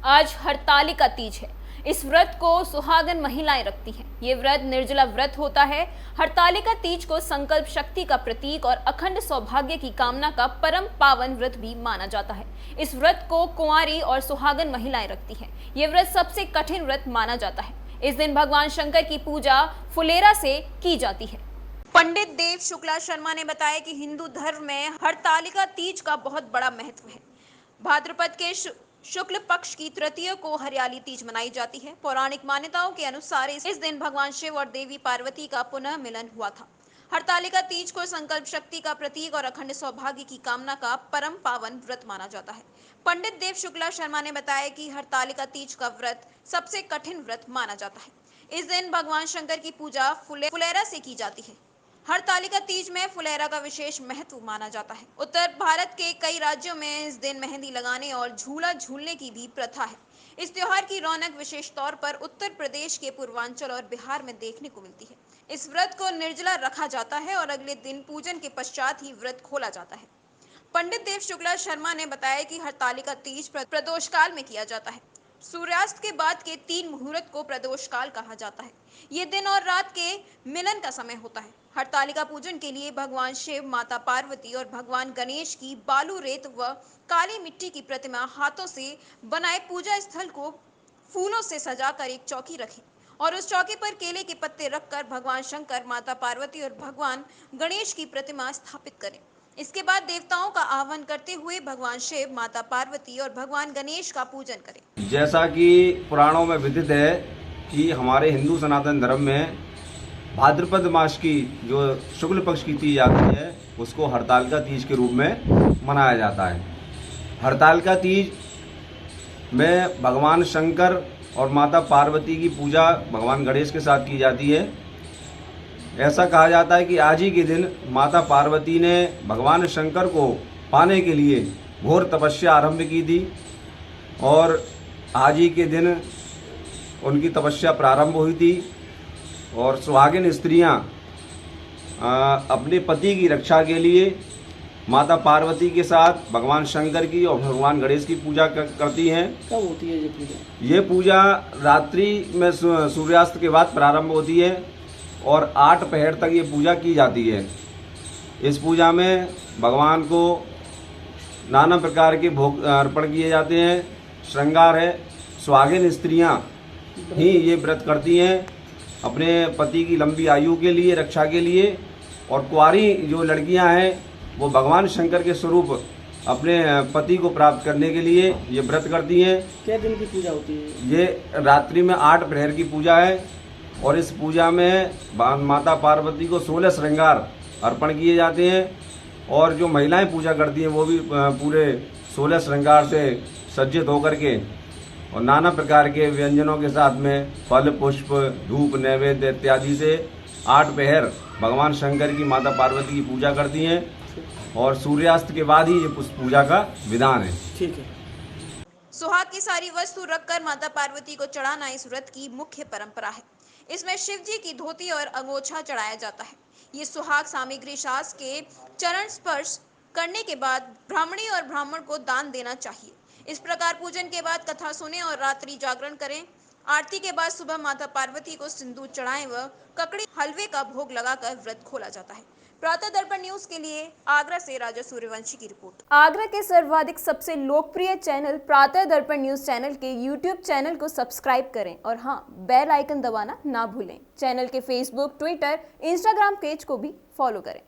आज हरतालिका तीज है। इस व्रत को सुहागन महिलाएं रखती हैं। ये व्रत निर्जला व्रत होता है। हरतालिका तीज को संकल्प शक्ति का प्रतीक और अखंड सौभाग्य की कामना का परम पावन व्रत भी माना जाता है। इस व्रत को कुंवारी और सुहागन महिलाएं रखती हैं। ये व्रत सबसे कठिन व्रत माना जाता है। इस दिन भगवान शंकर की पूजा फुलेरा से की जाती है। पंडित देव शुक्ला शर्मा ने बताया कि हिंदू धर्म में हरतालिका तीज का बहुत बड़ा महत्व है। भाद्रपद के शुक्ल पक्ष की तृतीया को हरियाली तीज मनाई जाती है। पौराणिक मान्यताओं के अनुसार इस दिन भगवान शिव और देवी पार्वती का पुनः मिलन हुआ था। हरतालिका तीज को संकल्प शक्ति का प्रतीक और अखंड सौभाग्य की कामना का परम पावन व्रत माना जाता है। पंडित देव शुक्ला शर्मा ने बताया कि हरतालिका तीज का व्रत सबसे कठिन व्रत माना जाता है। इस दिन भगवान शंकर की पूजा फुलेरा से की जाती है। हरतालिका तीज में फुलेरा का विशेष महत्व माना जाता है। उत्तर भारत के कई राज्यों में इस दिन मेहंदी लगाने और झूला झूलने की भी प्रथा है। इस त्योहार की रौनक विशेष तौर पर उत्तर प्रदेश के पूर्वांचल और बिहार में देखने को मिलती है। इस व्रत को निर्जला रखा जाता है और अगले दिन पूजन के पश्चात ही व्रत खोला जाता है। पंडित देव शुक्ला शर्मा ने बताया कि हरतालिका तीज प्रदोष काल में किया जाता है। सूर्यास्त के बाद के 3 मुहूर्त को प्रदोष काल कहा जाता है। ये दिन और रात के मिलन का समय होता है। हरतालिका पूजन के लिए भगवान शिव, माता पार्वती और भगवान गणेश की बालू, रेत व काली मिट्टी की प्रतिमा हाथों से बनाए पूजा स्थल को फूलों से सजाकर एक चौकी रखें और उस चौकी पर केले के पत्ते रखकर भगवान शंकर, माता पार्वती और भगवान गणेश की प्रतिमा स्थापित करें। इसके बाद देवताओं का आह्वान करते हुए भगवान शिव, माता पार्वती और भगवान गणेश का पूजन करें। जैसा कि पुराणों में विदित है कि हमारे हिंदू सनातन धर्म में भाद्रपद मास की जो शुक्ल पक्ष की तीज आती है उसको हरतालिका तीज के रूप में मनाया जाता है। हरतालिका तीज में भगवान शंकर और माता पार्वती की पूजा भगवान गणेश के साथ की जाती है। ऐसा कहा जाता है कि आज ही के दिन माता पार्वती ने भगवान शंकर को पाने के लिए घोर तपस्या आरंभ की थी और आज ही के दिन उनकी तपस्या प्रारंभ हुई थी और सुहागिन स्त्रियां अपने पति की रक्षा के लिए माता पार्वती के साथ भगवान शंकर की और भगवान गणेश की पूजा करती हैं। कब होती है ये पूजा? ये पूजा रात्रि में सूर्यास्त के बाद प्रारंभ होती है और 8 पहर तक ये पूजा की जाती है। इस पूजा में भगवान को नाना प्रकार के भोग अर्पण किए जाते हैं। श्रृंगार है। सुहागिन स्त्रियां ही ये व्रत करती हैं अपने पति की लंबी आयु के लिए, रक्षा के लिए, और कुंवारी जो लड़कियां हैं वो भगवान शंकर के स्वरूप अपने पति को प्राप्त करने के लिए ये व्रत करती हैं। क्या दिन की पूजा होती है? ये रात्रि में 8 प्रहर की पूजा है और इस पूजा में माता पार्वती को 16 श्रृंगार अर्पण किए जाते हैं और जो महिलाएं पूजा करती हैं वो भी पूरे 16 श्रृंगार से सज्जित होकर के और नाना प्रकार के व्यंजनों के साथ में फल, पुष्प, धूप, नैवेद्य इत्यादि से 8 पहर भगवान शंकर की, माता पार्वती की पूजा करती हैं और सूर्यास्त के बाद ही ये पूजा का विधान है। ठीक है। सुहाग की सारी वस्तु रखकर माता पार्वती को चढ़ाना इस व्रत की मुख्य परंपरा है। इसमें शिव जी की धोती और अंगोछा चढ़ाया जाता है। ये सुहाग सामग्री शास्त्र के चरण स्पर्श करने के बाद ब्राह्मणी और ब्राह्मण को दान देना चाहिए। इस प्रकार पूजन के बाद कथा सुने और रात्रि जागरण करें। आरती के बाद सुबह माता पार्वती को सिंदूर चढ़ाएं व ककड़ी हलवे का भोग लगाकर व्रत खोला जाता है। प्रातः दर्पण न्यूज के लिए आगरा से राजा सूर्यवंशी की रिपोर्ट। आगरा के सर्वाधिक सबसे लोकप्रिय चैनल प्रातः दर्पण न्यूज चैनल के यूट्यूब चैनल को सब्सक्राइब करें और हाँ, बेल आइकन दबाना ना भूलें। चैनल के फेसबुक, ट्विटर, इंस्टाग्राम पेज को भी फॉलो करें।